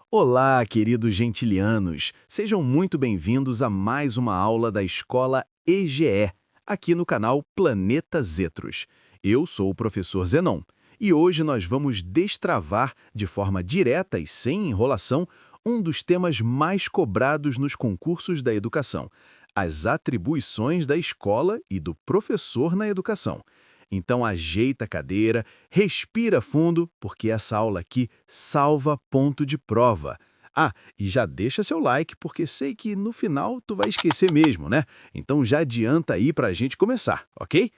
Olá, queridos gentilianos! Sejam muito bem-vindos a mais uma aula da Escola EGE, aqui no canal Planeta Zetros. Eu sou o professor Zenon e hoje nós vamos destravar, de forma direta e sem enrolação, um dos temas mais cobrados nos concursos da educação: as atribuições da escola e do professor na educação. Então ajeita a cadeira, respira fundo, porque essa aula aqui salva ponto de prova. Ah, e já deixa seu like, porque sei que no final tu vai esquecer mesmo, né? Então já adianta aí pra gente começar, ok?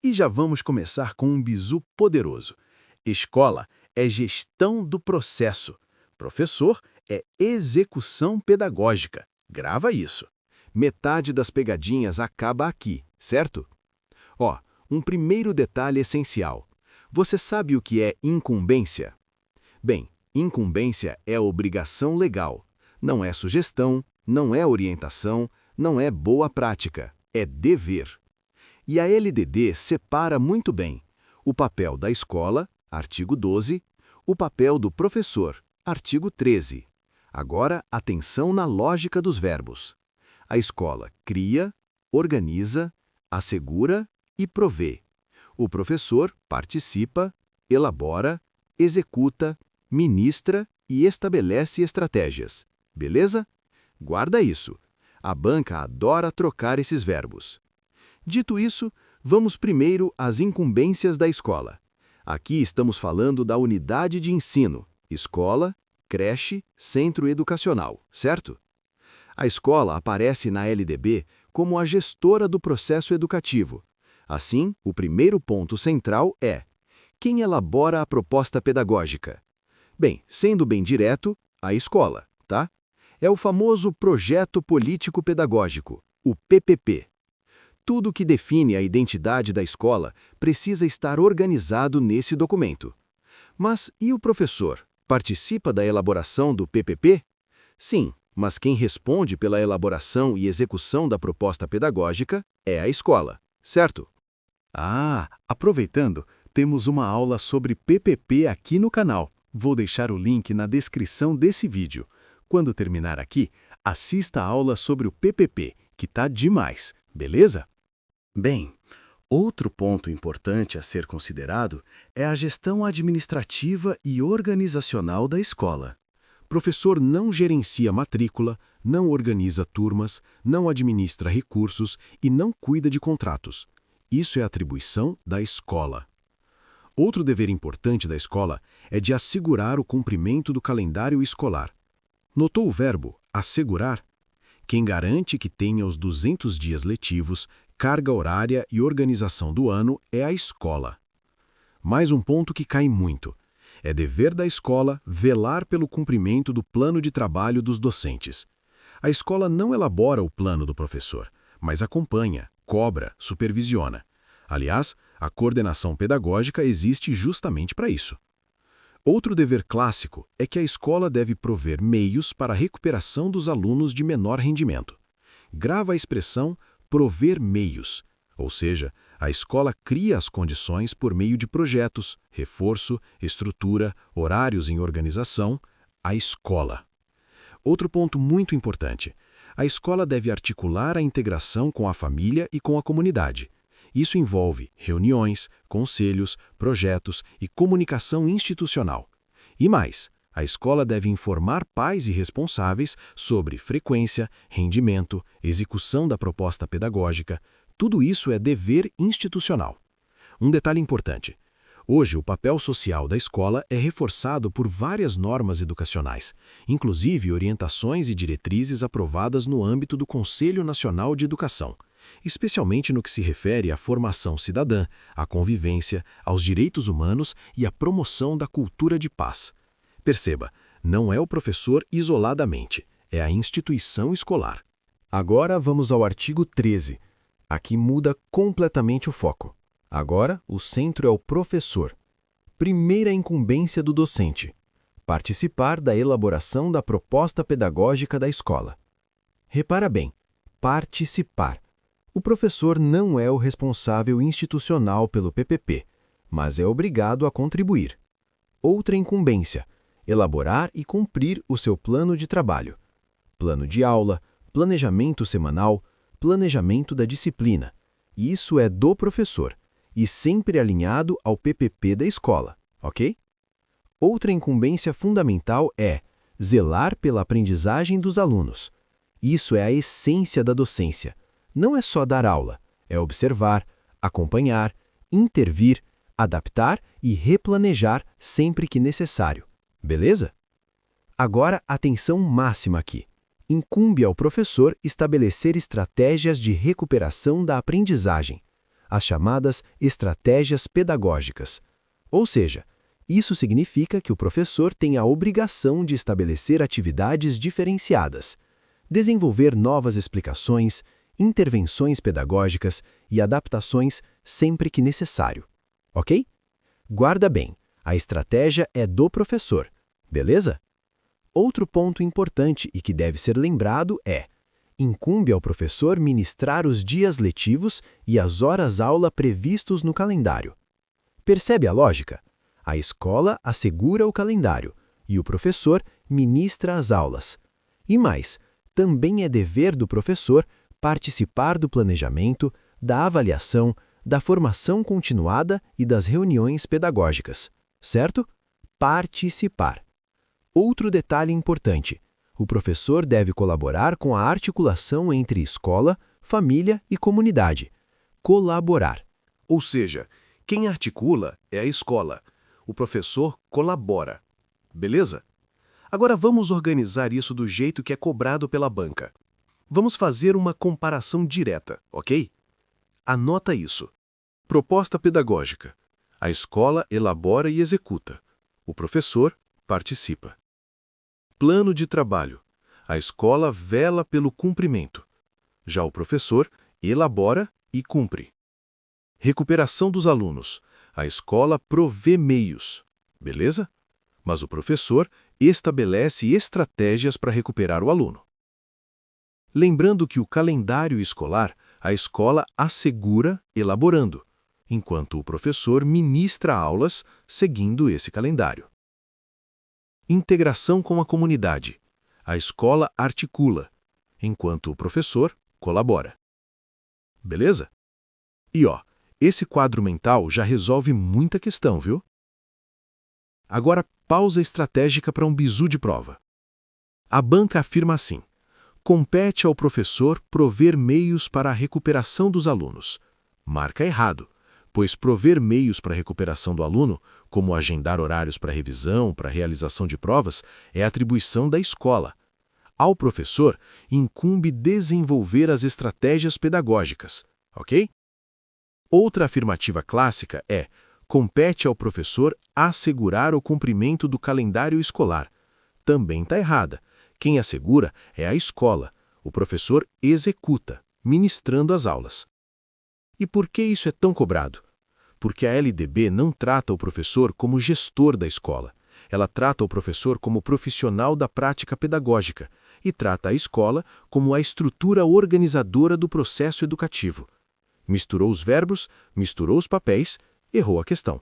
E já vamos começar com um bizu poderoso. Escola é gestão do processo. Professor é execução pedagógica. Grava isso. Metade das pegadinhas acaba aqui, certo? Ó, um primeiro detalhe essencial. Você sabe o que é incumbência? Bem, incumbência é obrigação legal. Não é sugestão, não é orientação, não é boa prática, é dever. E a LDB separa muito bem o papel da escola, artigo 12, o papel do professor, artigo 13. Agora, atenção na lógica dos verbos. A escola cria, organiza, assegura e provê. O professor participa, elabora, executa, ministra e estabelece estratégias. Beleza? Guarda isso. A banca adora trocar esses verbos. Dito isso, vamos primeiro às incumbências da escola. Aqui estamos falando da unidade de ensino, escola, creche, centro educacional, certo? A escola aparece na LDB como a gestora do processo educativo. Assim, o primeiro ponto central é: quem elabora a proposta pedagógica? Bem, sendo bem direto, a escola, tá? É o famoso Projeto Político Pedagógico, o PPP. Tudo que define a identidade da escola precisa estar organizado nesse documento. Mas e o professor? Participa da elaboração do PPP? Sim, mas quem responde pela elaboração e execução da proposta pedagógica é a escola, certo? Ah, aproveitando, temos uma aula sobre PPP aqui no canal. Vou deixar o link na descrição desse vídeo. Quando terminar aqui, assista a aula sobre o PPP, que tá demais, beleza? Bem, outro ponto importante a ser considerado é a gestão administrativa e organizacional da escola. Professor não gerencia matrícula, não organiza turmas, não administra recursos e não cuida de contratos. Isso é atribuição da escola. Outro dever importante da escola é de assegurar o cumprimento do calendário escolar. Notou o verbo assegurar? Quem garante que tenha os 200 dias letivos, carga horária e organização do ano é a escola. Mais um ponto que cai muito. É dever da escola velar pelo cumprimento do plano de trabalho dos docentes. A escola não elabora o plano do professor, mas acompanha, cobra, supervisiona. Aliás, a coordenação pedagógica existe justamente para isso. Outro dever clássico é que a escola deve prover meios para a recuperação dos alunos de menor rendimento. Grava a expressão prover meios, ou seja, a escola cria as condições por meio de projetos, reforço, estrutura, horários em organização, a escola. Outro ponto muito importante: a escola deve articular a integração com a família e com a comunidade. Isso envolve reuniões, conselhos, projetos e comunicação institucional. E mais, a escola deve informar pais e responsáveis sobre frequência, rendimento, execução da proposta pedagógica. Tudo isso é dever institucional. Um detalhe importante: hoje, o papel social da escola é reforçado por várias normas educacionais, inclusive orientações e diretrizes aprovadas no âmbito do Conselho Nacional de Educação, especialmente no que se refere à formação cidadã, à convivência, aos direitos humanos e à promoção da cultura de paz. Perceba, não é o professor isoladamente, é a instituição escolar. Agora vamos ao artigo 13. Aqui muda completamente o foco. Agora, o centro é o professor. Primeira incumbência do docente: participar da elaboração da proposta pedagógica da escola. Repara bem, participar. O professor não é o responsável institucional pelo PPP, mas é obrigado a contribuir. Outra incumbência: elaborar e cumprir o seu plano de trabalho. Plano de aula, planejamento semanal, planejamento da disciplina. Isso é do professor e sempre alinhado ao PPP da escola, ok? Outra incumbência fundamental é zelar pela aprendizagem dos alunos. Isso é a essência da docência. Não é só dar aula, é observar, acompanhar, intervir, adaptar e replanejar sempre que necessário. Beleza? Agora, atenção máxima aqui. Incumbe ao professor estabelecer estratégias de recuperação da aprendizagem, as chamadas estratégias pedagógicas. Ou seja, isso significa que o professor tem a obrigação de estabelecer atividades diferenciadas, desenvolver novas explicações, intervenções pedagógicas e adaptações sempre que necessário. Ok? Guarda bem, a estratégia é do professor, beleza? Outro ponto importante e que deve ser lembrado é: incumbe ao professor ministrar os dias letivos e as horas-aula previstos no calendário. Percebe a lógica? A escola assegura o calendário e o professor ministra as aulas. E mais, também é dever do professor participar do planejamento, da avaliação, da formação continuada e das reuniões pedagógicas, certo? Participar. Outro detalhe importante: o professor deve colaborar com a articulação entre escola, família e comunidade. Colaborar. Ou seja, quem articula é a escola. O professor colabora. Beleza? Agora vamos organizar isso do jeito que é cobrado pela banca. Vamos fazer uma comparação direta, ok? Anota isso. Proposta pedagógica. A escola elabora e executa. O professor participa. Plano de trabalho. A escola vela pelo cumprimento. Já o professor elabora e cumpre. Recuperação dos alunos. A escola provê meios. Beleza? Mas o professor estabelece estratégias para recuperar o aluno. Lembrando que o calendário escolar, a escola assegura elaborando, enquanto o professor ministra aulas seguindo esse calendário. Integração com a comunidade. A escola articula, enquanto o professor colabora. Beleza? E esse quadro mental já resolve muita questão, viu? Agora, pausa estratégica para um bizu de prova. A banca afirma assim: compete ao professor prover meios para a recuperação dos alunos. Marca errado, pois prover meios para a recuperação do aluno, como agendar horários para revisão, para realização de provas, é atribuição da escola. Ao professor, incumbe desenvolver as estratégias pedagógicas, ok? Outra afirmativa clássica é: compete ao professor assegurar o cumprimento do calendário escolar. Também está errada. Quem assegura é a escola. O professor executa, ministrando as aulas. E por que isso é tão cobrado? Porque a LDB não trata o professor como gestor da escola. Ela trata o professor como profissional da prática pedagógica e trata a escola como a estrutura organizadora do processo educativo. Misturou os verbos, misturou os papéis, errou a questão.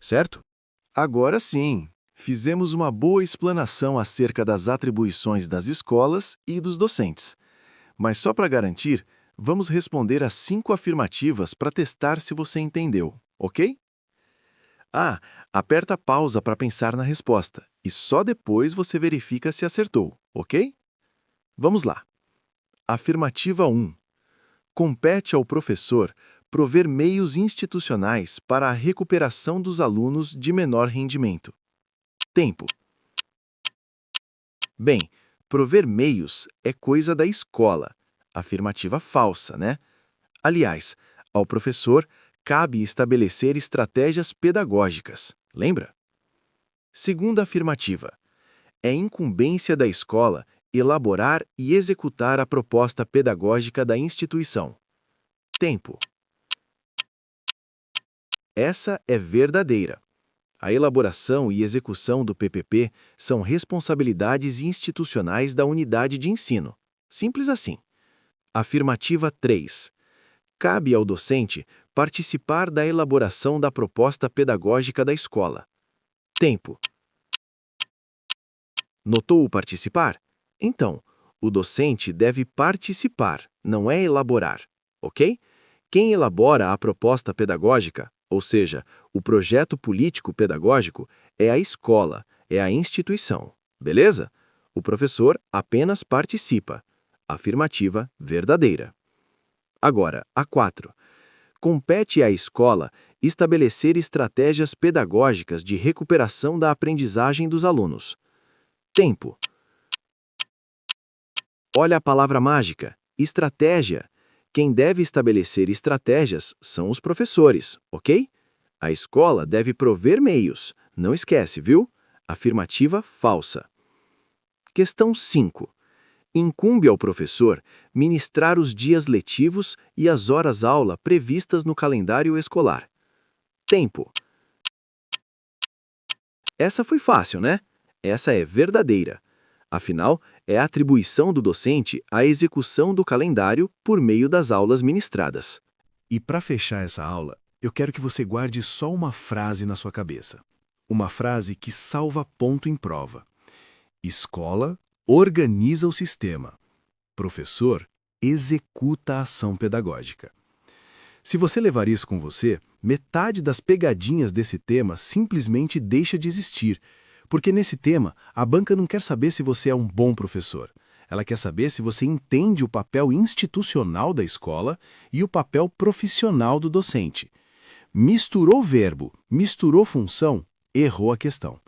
Certo? Agora sim, fizemos uma boa explanação acerca das atribuições das escolas e dos docentes. Mas só para garantir, vamos responder as 5 afirmativas para testar se você entendeu, ok? Aperta pausa para pensar na resposta e só depois você verifica se acertou, ok? Vamos lá. Afirmativa 1. Compete ao professor prover meios institucionais para a recuperação dos alunos de menor rendimento. Tempo. Bem, prover meios é coisa da escola. Afirmativa falsa, né? Aliás, ao professor cabe estabelecer estratégias pedagógicas. Lembra? Segunda afirmativa. É incumbência da escola elaborar e executar a proposta pedagógica da instituição. Tempo. Essa é verdadeira. A elaboração e execução do PPP são responsabilidades institucionais da unidade de ensino. Simples assim. Afirmativa 3. Cabe ao docente participar da elaboração da proposta pedagógica da escola. Tempo. Notou o participar? Então, o docente deve participar, não é elaborar, ok? Quem elabora a proposta pedagógica, ou seja, o projeto político pedagógico, é a escola, é a instituição, beleza? O professor apenas participa. Afirmativa verdadeira. Agora, a 4. Compete à escola estabelecer estratégias pedagógicas de recuperação da aprendizagem dos alunos. Tempo. Olha a palavra mágica, estratégia. Quem deve estabelecer estratégias são os professores, ok? A escola deve prover meios. Não esquece, viu? Afirmativa falsa. Questão 5. Incumbe ao professor ministrar os dias letivos e as horas-aula previstas no calendário escolar. Tempo. Essa foi fácil, né? Essa é verdadeira. Afinal, é a atribuição do docente à execução do calendário por meio das aulas ministradas. E para fechar essa aula, eu quero que você guarde só uma frase na sua cabeça. Uma frase que salva ponto em prova. Escola organiza o sistema. Professor executa a ação pedagógica. Se você levar isso com você, metade das pegadinhas desse tema simplesmente deixa de existir. Porque nesse tema, a banca não quer saber se você é um bom professor. Ela quer saber se você entende o papel institucional da escola e o papel profissional do docente. Misturou verbo, misturou função, errou a questão.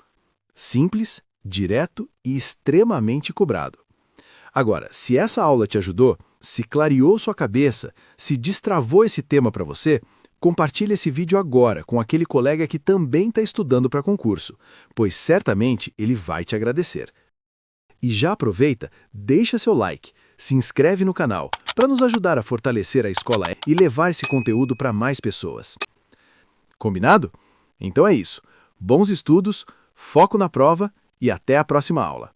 Simples, direto e extremamente cobrado. Agora, se essa aula te ajudou, se clareou sua cabeça, se destravou esse tema para você, compartilhe esse vídeo agora com aquele colega que também está estudando para concurso, pois certamente ele vai te agradecer. E já aproveita, deixa seu like, se inscreve no canal para nos ajudar a fortalecer a escola e levar esse conteúdo para mais pessoas. Combinado? Então é isso. Bons estudos, foco na prova e até a próxima aula.